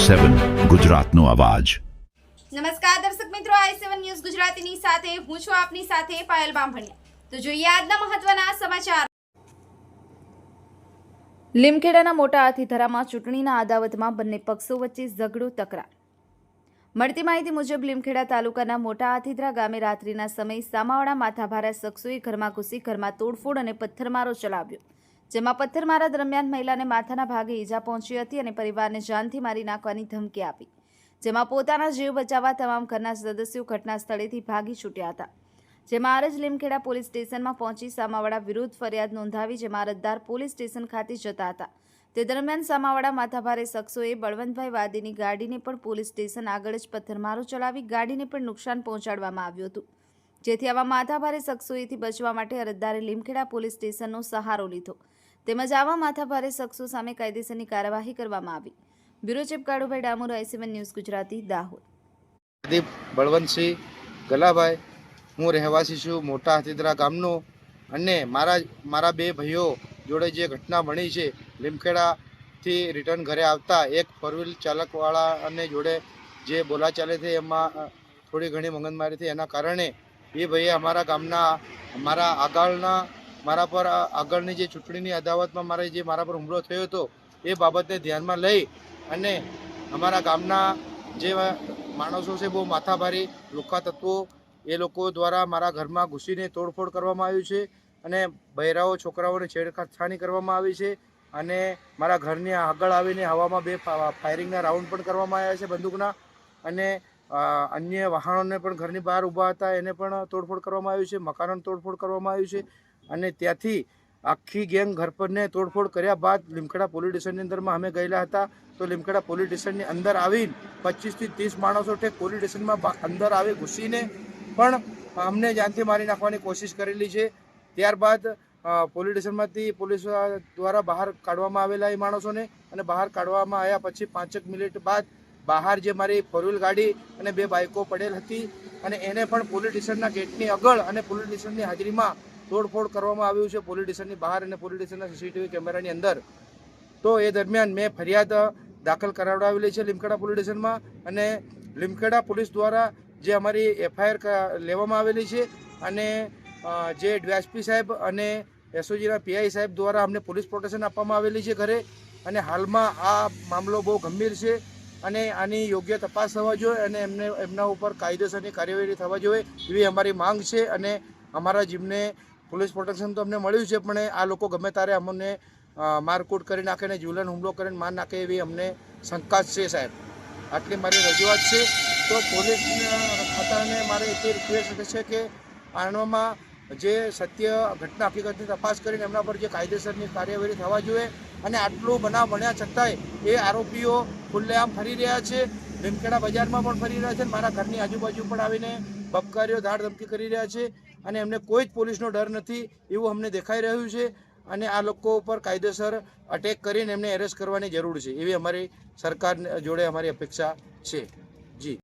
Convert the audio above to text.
i7 ગુજરાતનો અવાજ। નમસ્કાર દર્શક મિત્રો, i7 ન્યૂઝ ગુજરાતીની સાથે હું છું આપની સાથે પાયલ બામભણિયા। તો જોઈએ આજના મહત્વના સમાચાર। લીમખેડાના મોટા હાથીધરામાં ચૂંટણીના અદાવતમાં બંને પક્ષો વચ્ચે ઝઘડો તકરાર। મળતી માહિતી મુજબ લીમખેડા તાલુકાના મોટા હાથીધરા ગામે રાત્રિના સમયે સામાવાળા માથાભારા શખ્સોએ ઘરમાં ઘૂસી ઘરમાં તોડફોડ અને પથ્થરમારો ચલાવ્યો, જેમાં પથ્થરમારા દરમિયાન મહિલાને માથાના ભાગે ઈજા પહોંચી હતી અને પરિવારને જાનથી મારી નાખવાની ધમકી આપી, જેમાં પોતાના જીવ બચાવવા તમામ ઘરના સદસ્યો ઘટના સ્થળેથી ભાગી છૂટ્યા હતા। જેમાં આરજ લીમખેડા પોલીસ સ્ટેશનમાં પહોંચી સામાવાળા વિરુદ્ધ ફરિયાદ નોંધાવી, જેમાં અરજદાર પોલીસ સ્ટેશન ખાતે જતા હતા। તે દરમિયાન સામાવાળા માથાભારે શખ્સોએ બળવંતભાઈ વાદીની ગાડીને પણ પોલીસ સ્ટેશન આગળ જ પથ્થરમારો ચલાવી ગાડીને પણ નુકસાન પહોંચાડવામાં આવ્યું હતું, જેથી આવા માથાભારે શખ્સોથી બચવા માટે અરજદારે લીમખેડા પોલીસ સ્ટેશનનો સહારો લીધો, તેમજ આવા માથાભારે શખ્સો સામે કાયદેસરની કાર્યવાહી કરવામાં આવી। Bureau chief Kalubhai Damor, i7 news Gujarati, Dahod. Pradeep Balwantsinh Galabhai, હું રહેવાસી છું મોટા હાથીધરા ગામનો, અને મારા બે ભાઈઓ જોડે જે ઘટના બની છે, લીમખેડાથી રિટર્ન ઘરે આવતા એક ફોર વ્હીલ ચાલકવાળા અને જોડે જે બોલાચાલી થઈ એમાં થોડી ઘણી મગજમારી થઈ, એના કારણે એ ભાઈએ અમારા ગામના મારા પર આગળની જે ચૂંટણીની અદાવતમાં મારા પર હુમલો થયો હતો એ બાબતને ધ્યાનમાં લઈ અને અમારા ગામના જે માણસો છે, બહુ માથાભારી લુખ્ખા તત્વો, એ લોકો દ્વારા મારા ઘરમાં ઘૂસીને તોડફોડ કરવામાં આવ્યું છે અને બહેરાઓ છોકરાઓને છેડખાની કરવામાં આવી છે અને મારા ઘરની આગળ આવીને હવામાં 2 ફાયરિંગના રાઉન્ડ પણ કરવામાં આવ્યા છે બંદૂકના, અને અન્ય વાહનોને પણ ઘરની બહાર ઊભા હતા એને પણ તોડફોડ કરવામાં આવ્યું છે, મકાનોને તોડફોડ કરવામાં આવ્યું છે। અને ત્યાંથી આખી ગેંગ ઘર પરને તોડફોડ કર્યા બાદ લીમખેડા પોલીસ સ્ટેશનની અંદરમાં અમે ગયેલા હતા, તો લીમખેડા પોલીસ સ્ટેશનની અંદર આવીને 25 થી 30 માણસો ઠેક પોલીસ સ્ટેશનમાં અંદર આવી ઘૂસીને પણ અમને જાનથી મારી નાખવાની કોશિશ કરેલી છે। ત્યારબાદ પોલીસ સ્ટેશનમાંથી પોલીસ દ્વારા બહાર કાઢવામાં આવેલા એ માણસોને, અને બહાર કાઢવામાં આવ્યા પછી 5 મિનિટ બાદ બહાર જે મારી ફોર વ્હીલ ગાડી અને 2 બાઇકો પડેલ હતી અને એને પણ પોલીસ સ્ટેશનના ગેટની આગળ અને પોલીસ સ્ટેશનની હાજરીમાં તોડફોડ કરવામાં આવ્યું છે, પોલીસ સ્ટેશનની બહાર અને પોલીસ સ્ટેશનના સીસીટીવી કેમેરાની અંદર। તો એ દરમિયાન મેં ફરિયાદ દાખલ કરાવડાવેલી છે લીમખેડા પોલીસ સ્ટેશનમાં, અને લીમખેડા પોલીસ દ્વારા જે અમારી FIR લેવામાં આવેલી છે, અને જે ડીવાયએસપી સાહેબ અને એસઓજીના PI સાહેબ દ્વારા અમને પોલીસ પ્રોટેક્શન આપવામાં આવેલી છે ઘરે, અને હાલમાં આ મામલો બહુ ગંભીર છે અને આની યોગ્ય તપાસ થવા જોઈએ અને એમના ઉપર કાયદેસરની કાર્યવાહી થવા જોઈએ એવી અમારી માંગ છે। અને અમારા જીવને પોલીસ પ્રોટેક્શન તો અમને મળ્યું છે, પણ આ લોકો ગમે ત્યારે અમને મારકૂટ કરી નાખે ને જીવલેણ હુમલો કરીને માર નાખે એવી અમને શંકા છે સાહેબ। આટલી મારી રજૂઆત છે। તો પોલીસ ખાતાને મારે એટલી રિક્વેસ્ટ છે કે આનામાં જે સત્ય ઘટના હકીકતની તપાસ કરીને એમના પર જે કાયદેસરની કાર્યવાહી થવા જોઈએ, અને આટલું બનાવ બન્યા છતાંય એ આરોપીઓ ખુલ્લેઆમ ફરી રહ્યા છે, લીમખેડા બજારમાં પણ ફરી રહ્યા છે, મારા ઘરની આજુબાજુ પણ આવીને બબકારીઓ ધાડ ધમકી કરી રહ્યા છે, અને એમને કોઈ જ પોલીસનો ડર નથી એવું અમને દેખાઈ રહ્યું છે, અને આ લોકો ઉપર કાયદેસર અટેક કરીને એમને એરેસ્ટ કરવાની જરૂર છે એવી અમારી સરકાર જોડે અમારી અપેક્ષા છે।